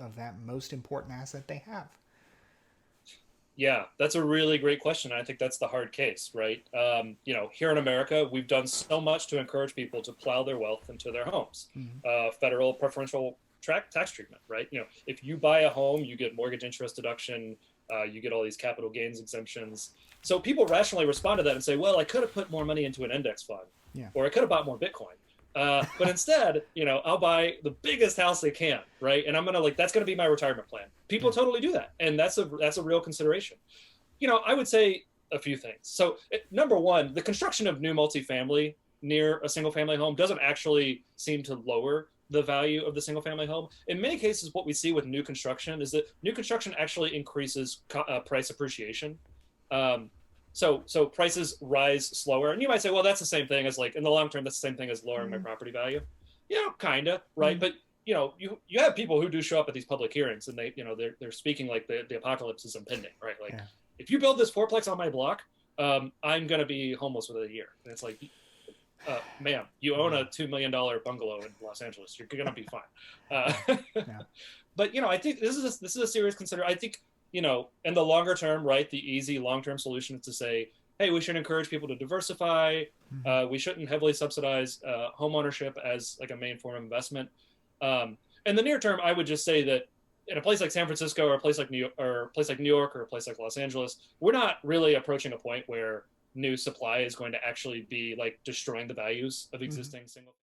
of that most important asset they have? Yeah, that's a really great question. I think that's the hard case, right? Here in America, we've done so much to encourage people to plow their wealth into their homes. Mm-hmm. Federal preferential tax treatment, right? If you buy a home, you get mortgage interest deduction, you get all these capital gains exemptions. So people rationally respond to that and say, well, I could have put more money into an index fund, Yeah. or I could have bought more Bitcoin. But instead, I'll buy the biggest house they can, right? And I'm gonna that's gonna be my retirement plan. People Yeah. totally do that, and that's a real consideration. I would say a few things. So, number one, the construction of new multifamily near a single family home doesn't actually seem to lower the value of the single family home. In many cases, what we see with new construction is that new construction actually increases price appreciation. Um, so prices rise slower, and you might say, well, that's the same thing as in the long term, that's the same thing as lowering my Mm-hmm. property value. Kinda, right? Mm-hmm. But you have people who do show up at these public hearings, and they're speaking like the apocalypse is impending, right? Like, Yeah. if you build this fourplex on my block, I'm gonna be homeless within a year. And it's like, ma'am, you own a $2 million bungalow in Los Angeles. You're gonna be fine. Yeah. Yeah. But I think this is a serious consider. I think in the longer term, right, the easy long term solution is to say, hey, we should encourage people to diversify. Mm-hmm. We shouldn't heavily subsidize home ownership as a main form of investment. In the near term, I would just say that in a place like San Francisco or a place like New York or a place like New York or a place like Los Angeles, we're not really approaching a point where new supply is going to actually be destroying the values of Mm-hmm. existing single